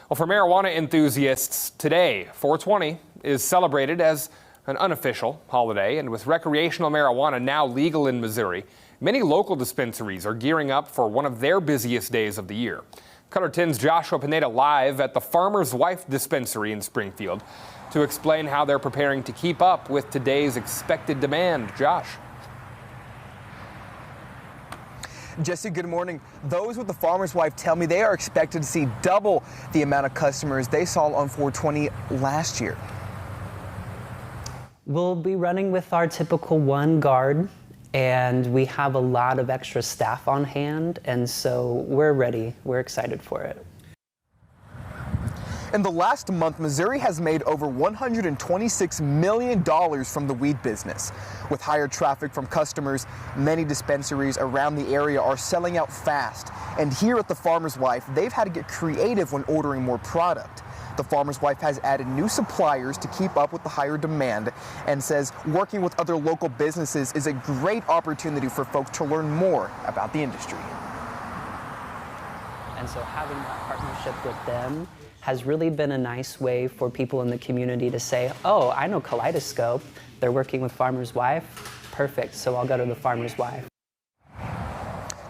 Well, for marijuana enthusiasts, today, 420, is celebrated as an unofficial holiday, and with recreational marijuana now legal in Missouri, many local dispensaries are gearing up for one of their busiest days of the year. Color 10's Joshua Pineda live at the Farmer's Wife dispensary in Springfield to explain how they're preparing to keep up with today's expected demand. Josh. Jesse, good morning. Those with the Farmer's Wife tell me they are expected to see double the amount of customers they saw on 420 last year. We'll be running with our typical one guard, and we have a lot of extra staff on hand, and so we're ready. We're excited for it. In the last month, Missouri has made over $126 million from the weed business. With higher traffic from customers, many dispensaries around the area are selling out fast. And here at the Farmer's Wife, they've had to get creative when ordering more product. The Farmer's Wife has added new suppliers to keep up with the higher demand and says working with other local businesses is a great opportunity for folks to learn more about the industry. And so having that partnership with them has really been a nice way for people in the community to say, oh, I know Kaleidoscope. They're working with Farmer's Wife. Perfect, so I'll go to the Farmer's Wife.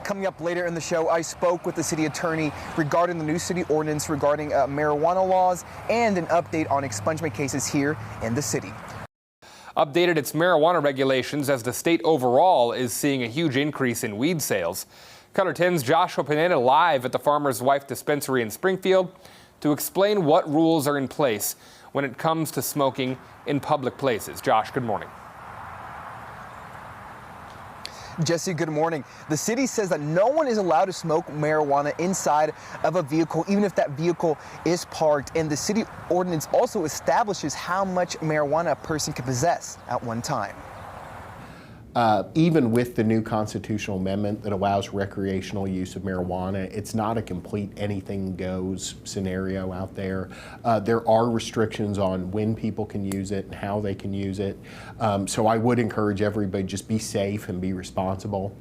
Coming up later in the show, I spoke with the city attorney regarding the new city ordinance regarding marijuana laws and an update on expungement cases here in the city. Updated its marijuana regulations as the state overall is seeing a huge increase in weed sales. Color 10's Joshua Pineda live at the Farmer's Wife dispensary in Springfield to explain what rules are in place when it comes to smoking in public places. Josh, good morning. Jesse, good morning. The city says that no one is allowed to smoke marijuana inside of a vehicle, even if that vehicle is parked. And the city ordinance also establishes how much marijuana a person can possess at one time. Even with the new constitutional amendment that allows recreational use of marijuana, it's not a complete anything goes scenario out there. There are restrictions on when people can use it and how they can use it. So I would encourage everybody just be safe and be responsible.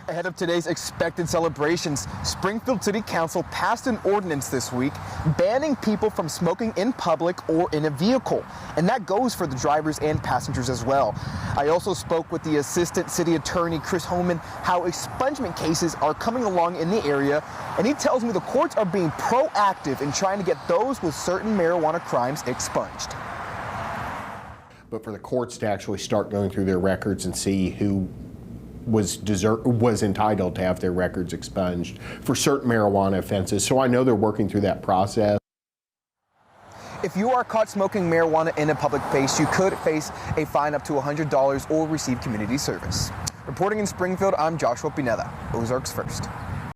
Ahead of today's expected celebrations, Springfield City Council passed an ordinance this week banning people from smoking in public or in a vehicle. And that goes for the drivers and passengers as well. I also spoke with the Assistant City Attorney, Chris Homan, how expungement cases are coming along in the area. And he tells me the courts are being proactive in trying to get those with certain marijuana crimes expunged. But for the courts to actually start going through their records and see who was entitled to have their records expunged for certain marijuana offenses. So I know they're working through that process. If you are caught smoking marijuana in a public place, you could face a fine up to $100 or receive community service. Reporting in Springfield, I'm Joshua Pineda, Ozarks First.